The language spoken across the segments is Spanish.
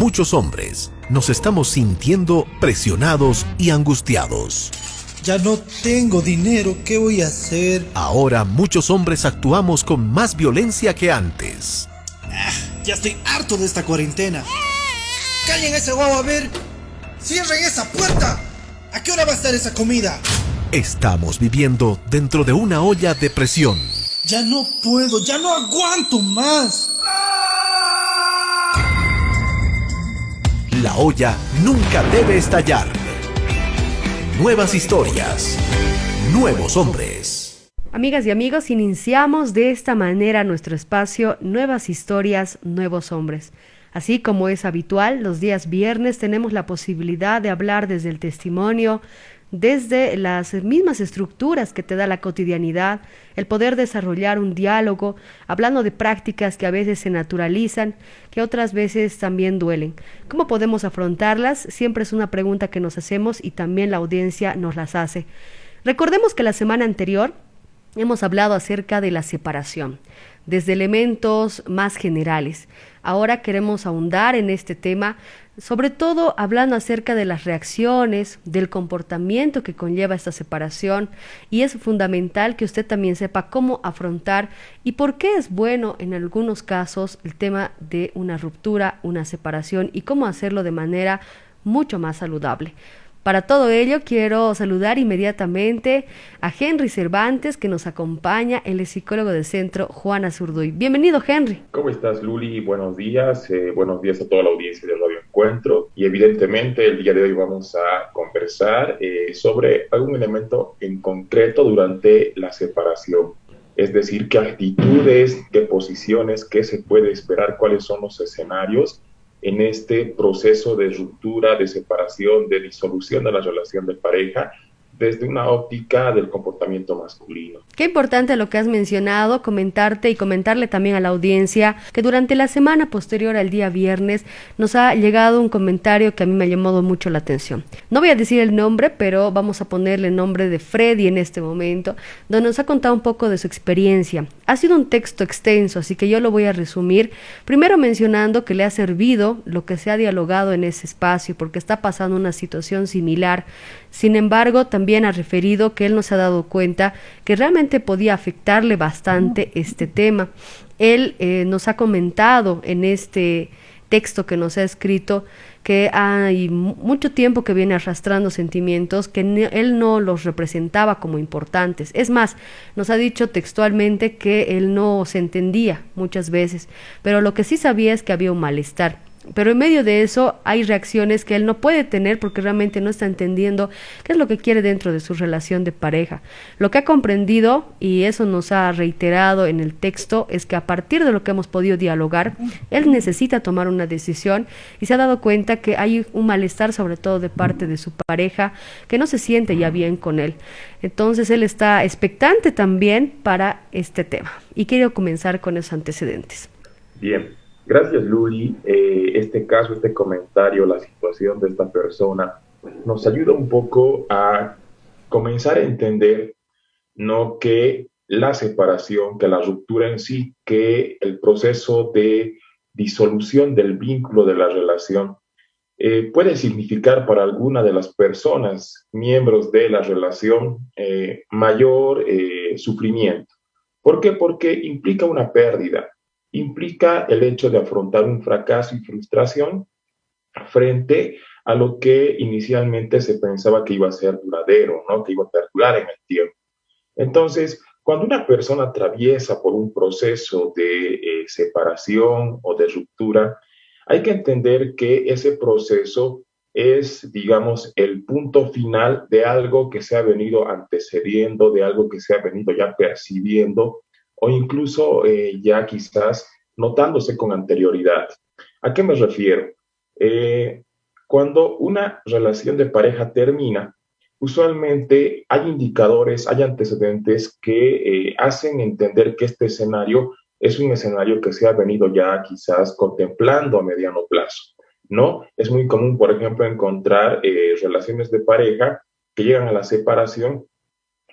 muchos hombres nos estamos sintiendo presionados y angustiados. Ya no tengo dinero, ¿qué voy a hacer? Ahora muchos hombres actuamos con más violencia que antes. Ya estoy harto de esta cuarentena. ¡Callen ese guau, a ver! ¡Cierren esa puerta! ¿A qué hora va a estar esa comida? Estamos viviendo dentro de una olla de presión. Ya no puedo, ya no aguanto más. La olla nunca debe estallar. Nuevas historias, nuevos hombres. Amigas y amigos, iniciamos de esta manera nuestro espacio Nuevas Historias, Nuevos Hombres. Así como es habitual, los días viernes tenemos la posibilidad de hablar desde el testimonio, desde las mismas estructuras que te da la cotidianidad, el poder desarrollar un diálogo, hablando de prácticas que a veces se naturalizan, que otras veces también duelen. ¿Cómo podemos afrontarlas? Siempre es una pregunta que nos hacemos y también la audiencia nos las hace. Recordemos que la semana anterior hemos hablado acerca de la separación, desde elementos más generales. Ahora queremos ahondar en este tema, sobre todo hablando acerca de las reacciones, del comportamiento que conlleva esta separación, y es fundamental que usted también sepa cómo afrontar y por qué es bueno en algunos casos el tema de una ruptura, una separación y cómo hacerlo de manera mucho más saludable. Para todo ello quiero saludar inmediatamente a Henry Cervantes, que nos acompaña, él es psicólogo del Centro Juana Zurduy. Bienvenido, Henry. ¿Cómo estás, Luli? Buenos días a toda la audiencia de Radio Encuentro. Y evidentemente el día de hoy vamos a conversar sobre algún elemento en concreto durante la separación. Es decir, qué actitudes, qué posiciones, qué se puede esperar, cuáles son los escenarios en este proceso de ruptura, de separación, de disolución de la relación de pareja, desde una óptica del comportamiento masculino. Qué importante lo que has mencionado, comentarte y comentarle también a la audiencia que durante la semana posterior al día viernes nos ha llegado un comentario que a mí me ha llamado mucho la atención. No voy a decir el nombre, pero vamos a ponerle el nombre de Freddy en este momento, donde nos ha contado un poco de su experiencia. Ha sido un texto extenso, así que yo lo voy a resumir, primero mencionando que le ha servido lo que se ha dialogado en ese espacio, porque está pasando una situación similar. Sin embargo, también ha referido que él no se ha dado cuenta que realmente podía afectarle bastante este tema. Él nos ha comentado en este texto que nos ha escrito que hay mucho tiempo que viene arrastrando sentimientos que él no los representaba como importantes. Es más, nos ha dicho textualmente que él no se entendía muchas veces, pero lo que sí sabía es que había un malestar. Pero en medio de eso hay reacciones que él no puede tener porque realmente no está entendiendo qué es lo que quiere dentro de su relación de pareja. Lo que ha comprendido, y eso nos ha reiterado en el texto, es que a partir de lo que hemos podido dialogar, él necesita tomar una decisión y se ha dado cuenta que hay un malestar sobre todo de parte de su pareja que no se siente ya bien con él. Entonces él está expectante también para este tema y quiero comenzar con esos antecedentes. Bien. Gracias, Luli. Este caso, este comentario, la situación de esta persona nos ayuda un poco a comenzar a entender, no que la separación, que la ruptura en sí, que el proceso de disolución del vínculo de la relación puede significar para alguna de las personas, miembros de la relación, mayor sufrimiento. ¿Por qué? Porque implica una pérdida. Implica el hecho de afrontar un fracaso y frustración frente a lo que inicialmente se pensaba que iba a ser duradero, ¿no? Que iba a perdurar en el tiempo. Entonces, cuando una persona atraviesa por un proceso de separación o de ruptura, hay que entender que ese proceso es, digamos, el punto final de algo que se ha venido antecediendo, de algo que se ha venido ya percibiendo o incluso ya quizás notándose con anterioridad. ¿A qué me refiero? Cuando una relación de pareja termina, usualmente hay indicadores, hay antecedentes que hacen entender que este escenario es un escenario que se ha venido ya quizás contemplando a mediano plazo, ¿no? Es muy común, por ejemplo, encontrar relaciones de pareja que llegan a la separación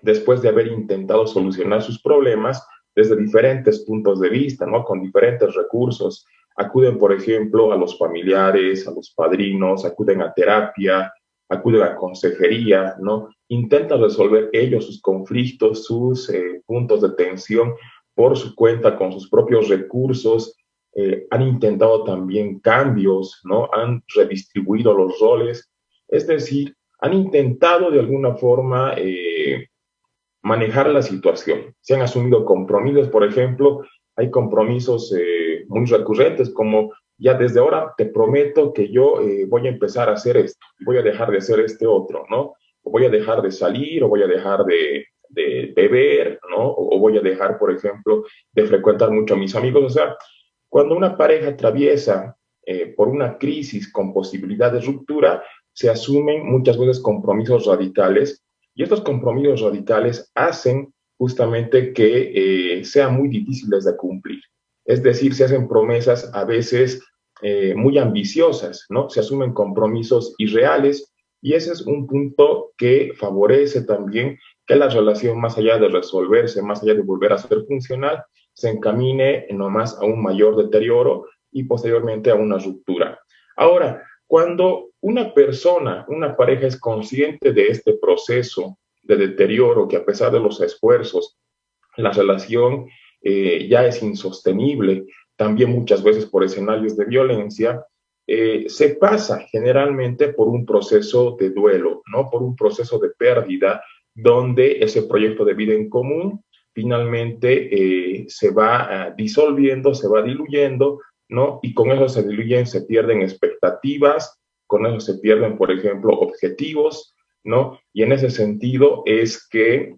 después de haber intentado solucionar sus problemas desde diferentes puntos de vista, ¿no? Con diferentes recursos, Acuden, por ejemplo, a los familiares, a los padrinos, acuden a terapia, acuden a consejería, ¿no? Intentan resolver ellos sus conflictos, sus puntos de tensión por su cuenta, con sus propios recursos. Han intentado también cambios, ¿no? Han redistribuido los roles, es decir, han intentado de alguna forma manejar la situación. Se han asumido compromisos, por ejemplo, hay compromisos muy recurrentes como ya desde ahora te prometo que yo voy a empezar a hacer esto, voy a dejar de hacer este otro, ¿no? O voy a dejar de salir, o voy a dejar de beber, ¿no? O voy a dejar, por ejemplo, de frecuentar mucho a mis amigos. O sea, cuando una pareja atraviesa por una crisis con posibilidad de ruptura, se asumen muchas veces compromisos radicales y estos compromisos radicales hacen justamente que sean muy difíciles de cumplir. Es decir, se hacen promesas a veces muy ambiciosas, ¿no? Se asumen compromisos irreales y ese es un punto que favorece también que la relación, más allá de resolverse, más allá de volver a ser funcional, se encamine nomás a un mayor deterioro y posteriormente a una ruptura. Ahora, cuando una persona, una pareja es consciente de este proceso de deterioro, que a pesar de los esfuerzos, la relación ya es insostenible, también muchas veces por escenarios de violencia, se pasa generalmente por un proceso de duelo, ¿no? Por un proceso de pérdida, donde ese proyecto de vida en común finalmente se va disolviendo, se va diluyendo, ¿no? Y con eso se diluyen, se pierden expectativas, con eso se pierden, por ejemplo, objetivos, ¿no? Y en ese sentido es que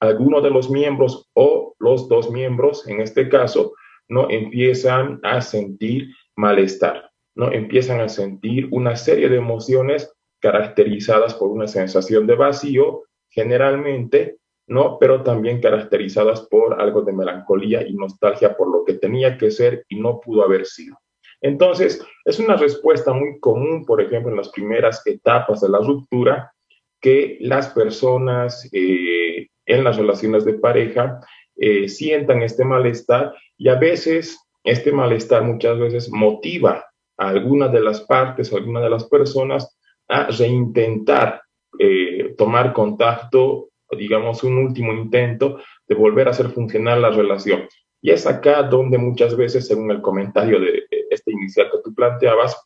algunos de los miembros o los dos miembros, en este caso, ¿no? Empiezan a sentir malestar, ¿no? Empiezan a sentir una serie de emociones caracterizadas por una sensación de vacío, generalmente, ¿no? Pero también caracterizadas por algo de melancolía y nostalgia por lo que tenía que ser y no pudo haber sido. Entonces, es una respuesta muy común, por ejemplo, en las primeras etapas de la ruptura, que las personas en las relaciones de pareja sientan este malestar y a veces este malestar muchas veces motiva a algunas de las partes, a algunas de las personas a reintentar tomar contacto, digamos, un último intento de volver a hacer funcionar la relación. Y es acá donde muchas veces, según el comentario de este inicial que tú planteabas,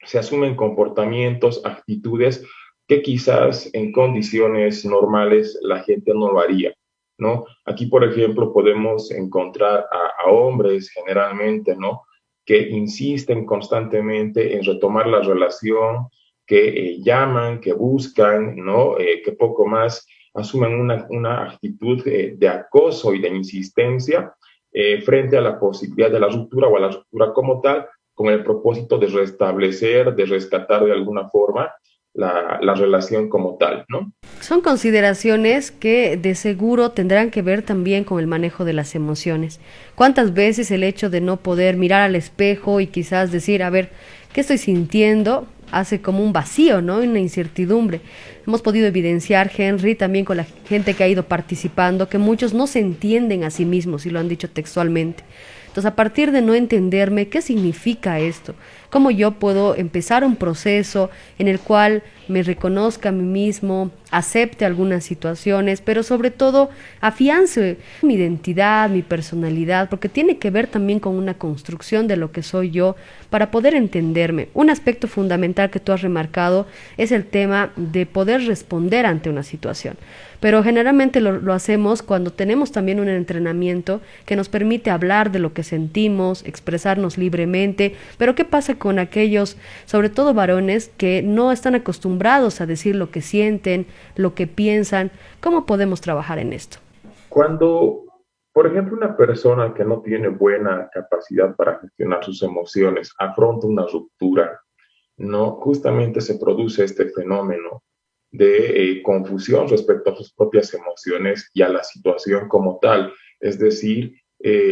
se asumen comportamientos, actitudes que quizás en condiciones normales la gente no lo haría, ¿no? Aquí, por ejemplo, podemos encontrar a hombres generalmente, ¿no? Que insisten constantemente en retomar la relación, que llaman, que buscan, ¿no? Que poco más asumen una actitud de acoso y de insistencia frente a la posibilidad de la ruptura o a la ruptura como tal, con el propósito de restablecer, de rescatar de alguna forma la relación como tal, ¿no? Son consideraciones que de seguro tendrán que ver también con el manejo de las emociones. ¿Cuántas veces el hecho de no poder mirar al espejo y quizás decir, a ver, ¿qué estoy sintiendo? Hace como un vacío, ¿no? Una incertidumbre. Hemos podido evidenciar, Henry, también con la gente que ha ido participando, que muchos no se entienden a sí mismos, y lo han dicho textualmente. Entonces, a partir de no entenderme, ¿qué significa esto? ¿Cómo yo puedo empezar un proceso en el cual me reconozca a mí mismo, acepte algunas situaciones, pero sobre todo afiance mi identidad, mi personalidad, porque tiene que ver también con una construcción de lo que soy yo para poder entenderme? Un aspecto fundamental que tú has remarcado es el tema de poder responder ante una situación. Pero generalmente lo hacemos cuando tenemos también un entrenamiento que nos permite hablar de lo que sentimos, expresarnos libremente. Pero ¿qué pasa con aquellos, sobre todo varones, que no están acostumbrados a decir lo que sienten, lo que piensan? ¿Cómo podemos trabajar en esto? Cuando, por ejemplo, una persona que no tiene buena capacidad para gestionar sus emociones afronta una ruptura, ¿no? Justamente se produce este fenómeno de confusión respecto a sus propias emociones y a la situación como tal. Es decir,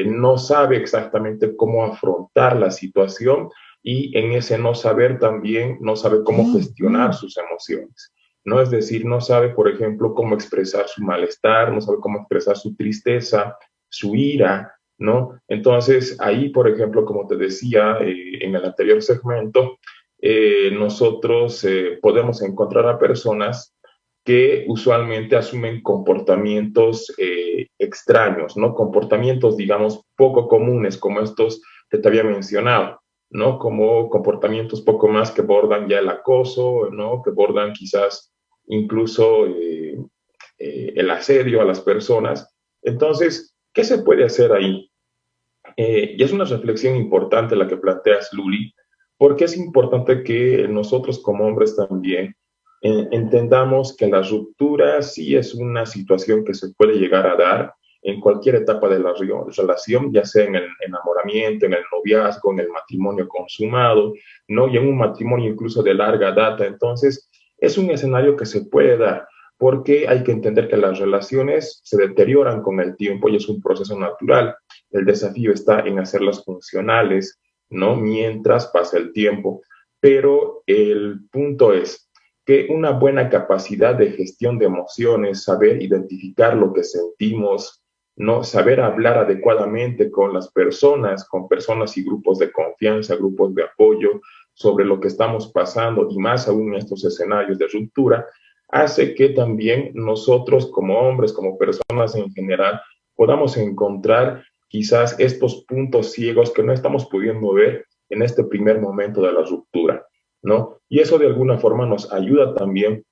no sabe exactamente cómo afrontar la situación y en ese no saber también no sabe cómo gestionar sus emociones, ¿no? Es decir, no sabe, por ejemplo, cómo expresar su malestar, no sabe cómo expresar su tristeza, su ira, ¿no? Entonces, ahí, por ejemplo, como te decía en el anterior segmento, nosotros podemos encontrar a personas que usualmente asumen comportamientos extraños, ¿no? Comportamientos, digamos, poco comunes, como estos que te había mencionado, ¿no? Como comportamientos poco más que bordan ya el acoso, ¿no? Que bordan quizás incluso el asedio a las personas. Entonces, ¿qué se puede hacer ahí? Y es una reflexión importante la que planteas, Luli, porque es importante que nosotros como hombres también entendamos que la ruptura sí es una situación que se puede llegar a dar en cualquier etapa de la relación, ya sea en el enamoramiento, en el noviazgo, en el matrimonio consumado, ¿no? Y en un matrimonio incluso de larga data. Entonces, es un escenario que se puede dar, porque hay que entender que las relaciones se deterioran con el tiempo y es un proceso natural. El desafío está en hacerlas funcionales, ¿no? Mientras pasa el tiempo. Pero el punto es que una buena capacidad de gestión de emociones, saber identificar lo que sentimos, ¿no? Saber hablar adecuadamente con personas y grupos de confianza, grupos de apoyo sobre lo que estamos pasando y más aún en estos escenarios de ruptura, hace que también nosotros como hombres, como personas en general, podamos encontrar quizás estos puntos ciegos que no estamos pudiendo ver en este primer momento de la ruptura, ¿no? Y eso de alguna forma nos ayuda también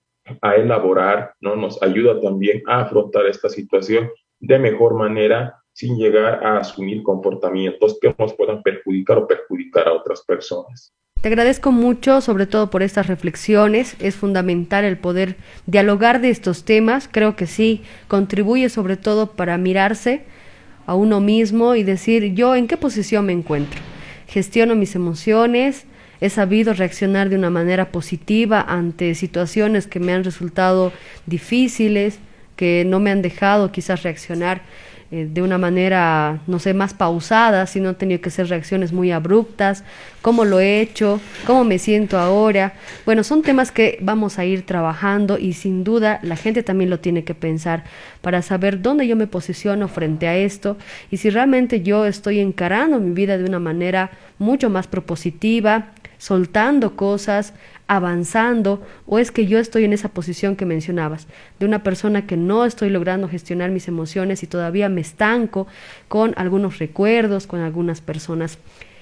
a elaborar, ¿no? Nos ayuda también a afrontar esta situación de mejor manera sin llegar a asumir comportamientos que nos puedan perjudicar o perjudicar a otras personas. Te agradezco mucho, sobre todo por estas reflexiones. Es fundamental el poder dialogar de estos temas. Creo que sí, contribuye sobre todo para mirarse a uno mismo y decir, yo en qué posición me encuentro. Gestiono mis emociones, he sabido reaccionar de una manera positiva ante situaciones que me han resultado difíciles, que no me han dejado quizás reaccionar de una manera, no sé, más pausada, sino han tenido que ser reacciones muy abruptas, cómo lo he hecho, cómo me siento ahora. Bueno, son temas que vamos a ir trabajando y sin duda la gente también lo tiene que pensar para saber dónde yo me posiciono frente a esto y si realmente yo estoy encarando mi vida de una manera mucho más propositiva, soltando cosas, avanzando, o es que yo estoy en esa posición que mencionabas, de una persona que no estoy logrando gestionar mis emociones y todavía me estanco con algunos recuerdos, con algunas personas.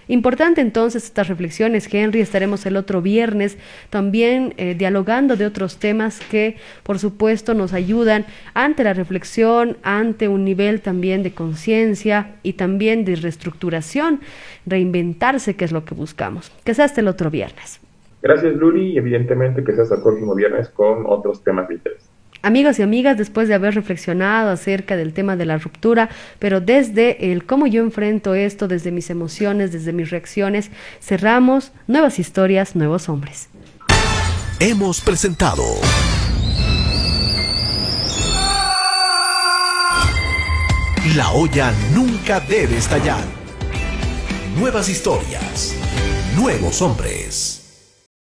Importante entonces estas reflexiones, Henry. Estaremos el otro viernes también dialogando de otros temas que por supuesto nos ayudan ante la reflexión, ante un nivel también de conciencia y también de reestructuración, reinventarse, que es lo que buscamos. Que sea hasta el otro viernes. Gracias, Luli, y evidentemente que sea hasta el próximo viernes con otros temas de interés. Amigos y amigas, después de haber reflexionado acerca del tema de la ruptura, pero desde el cómo yo enfrento esto, desde mis emociones, desde mis reacciones, cerramos Nuevas Historias, Nuevos Hombres. Hemos presentado La olla nunca debe estallar. Nuevas historias, nuevos hombres.